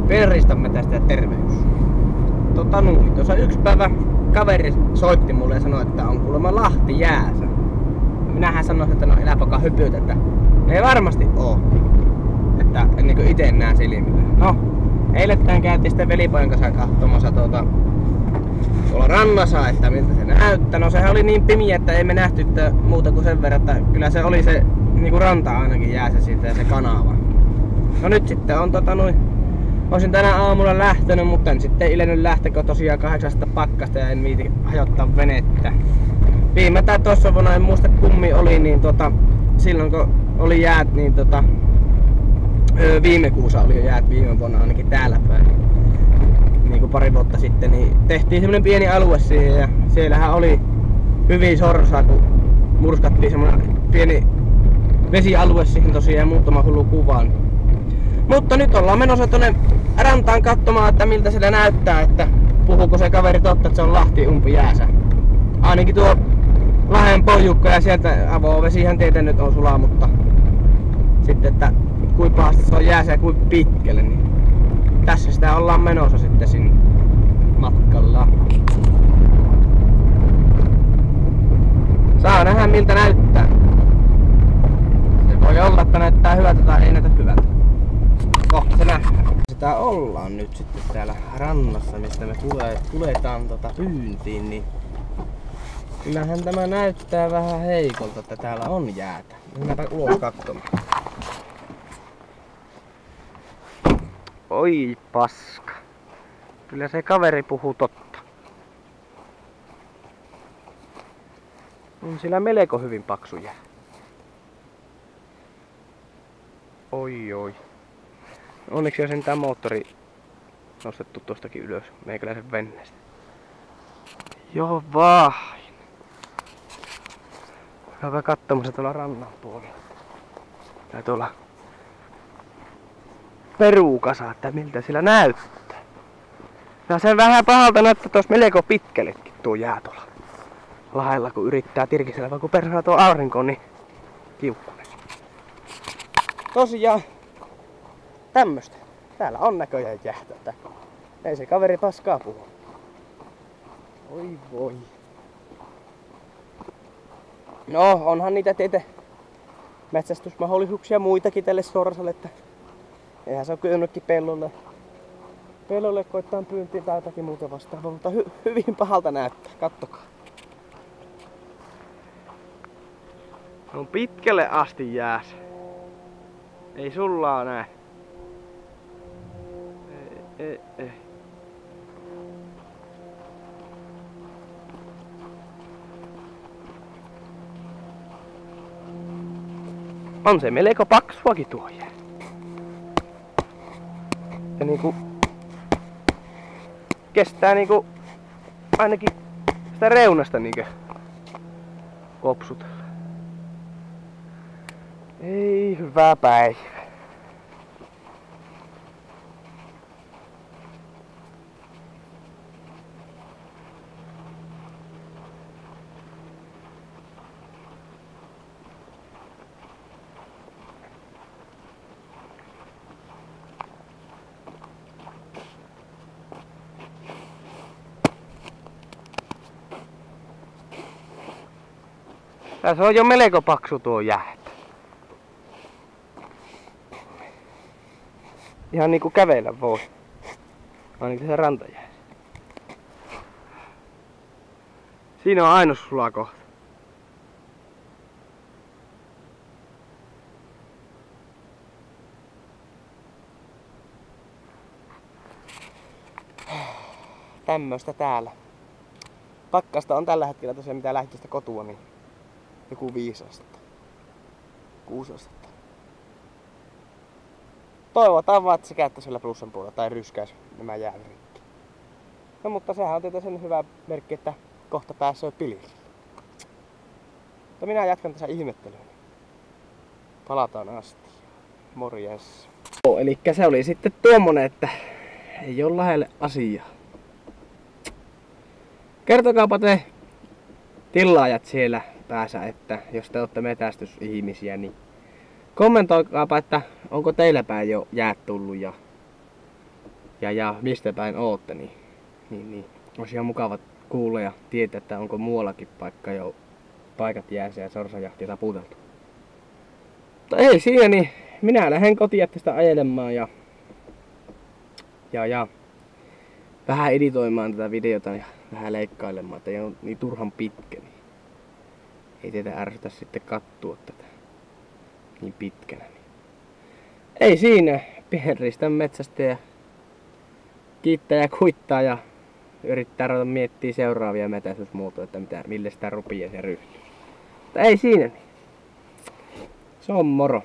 Pienriistanmetästäjä terveys. Tuossa yksi päivä kaveri soitti mulle ja sanoi, että on kuulemma Lahti jäässä. Minähän sanoin, että no eläpoka hypyt, että ei varmasti oo. Että en niinku ite näe silmillä. No, eilettäin käytiin sitten velipojan kanssa katsomassa tuolla rannassa, että miltä se näyttää. No sehän oli niin pimiä, että ei me nähty muuta kuin sen verran, että kyllä se oli se niinku ranta ainakin jäässä siitä ja se kanava. No nyt sitten on olisin tänä aamulla lähtenyt, mutta en sitten ilennyt lähtekö tosiaan 8 pakkasta ja en viiti hajottaa venettä. Viime tai tossa vuonna, en muista kummi oli, niin silloin kun oli jäät, niin viime kuussa oli jo jäät viime vuonna ainakin täällä päin. Niin kuin pari vuotta sitten, niin tehtiin semmonen pieni alue siihen ja siellähän oli hyvin sorsaa, kun murskattiin semmonen pieni vesialue siihen tosiaan ja muutama hullu kuvan. Mutta nyt ollaan menossa tonne rantaan katsomaan, että miltä siellä näyttää, että puhuuko se kaveri totta, että se on Lahti umpi jäässä. Ainakin tuo Lahden pojukka ja sieltä avovesihän tietää nyt on sulaa, mutta sitten, että kuinka pahasti se on jäässä ja kuinka pitkälle, niin tässä sitä ollaan menossa sitten sinne matkalla. Saa nähdä miltä näyttää. Se voi olla, että näyttää hyvältä tai ei näytä hyvältä. Kohta se nähdään. Sitä ollaan nyt sitten täällä rannassa, mistä me tuletaan pyyntiin, niin kyllähän tämä näyttää vähän heikolta, että täällä on jäätä. Mennäänpä ulos katsomaan. Oi paska. Kyllä se kaveri puhuu totta. On sillä melko hyvin paksu jää. Oi. Onneksi on sentään moottori nostettu tuostakin ylös meikäläisen venneestä. Joo vain. Käydään katsomassa tuolla rannan puolella. Tai tuolla peruukasa, että miltä sillä näyttää. Ja se vähän pahalta näyttää tuossa melko pitkällekin tuo jää tuolla lailla, kun yrittää tirkisellä, vaan kun perhaa tuo aurinko, niin kiukkunen. Tosiaan tämmöstä. Täällä on näköjään jäätä. Ei se kaveri paskaa puhu. Oi voi. No, onhan niitä teitä metsästysmahdollisuuksia muitakin tälle sorsalle, että eihän se ole kynnykki pellolle koittaa pyyntiin tai jotakin muuta vastaavaa, mutta hyvin pahalta näyttää, kattokaa. On pitkälle asti jäässä. Ei sulla näe. Ei. On se melko paksuakin tuo jää. Ja niinku kestää niinku ainakin sitä reunasta niinkö kopsutella. Ei hyvää päivää. Tässä on jo melko paksu tuo jäätä. Ihan niinku kävellä voi. Ainakin se rantajää. Siinä on ainoa sulakohta. Tämmöstä täällä. Pakkasta on tällä hetkellä tosiaan mitä lähtistä kotua, niin joku 5 astetta. 6 astetta. Toivotaan vaan, että se käyttää siellä plussan puolella tai ryskäisi nämä jäärikki. No mutta sehän on tietysti sen hyvä merkki, että kohta pääsee pilille. Mutta minä jatkan tässä ihmettelyä. Palataan asti. Morjes. Elikkä se oli sitten tuommoinen, että ei ole lähelle asiaa. Kertokaapa te tilaajat siellä päässä, että jos te olette metästysihmisiä, niin kommentoikaapa, että onko teillä päin jo jäät tullut ja ja mistä päin ootte, niin olisi ihan mukava kuulla ja tietää, että onko muuallakin paikat jäässä ja sorsajahtia taputeltu. Mutta ei siinä, niin minä lähden kotiin tästä ajelemaan ja vähän editoimaan tätä videota ja vähän leikkailemaan, että ei ole niin turhan pitkä. Niin ei teitä ärsytä sitten kattua tätä niin pitkänä. Niin. Ei siinä, pienristän metsästä ja kiittää ja kuittaa ja yrittää ruveta miettiä seuraavia metäisyysmuotoja, että mille sitä rupeaa se ryhtyy. Mutta ei siinä. Se on moro.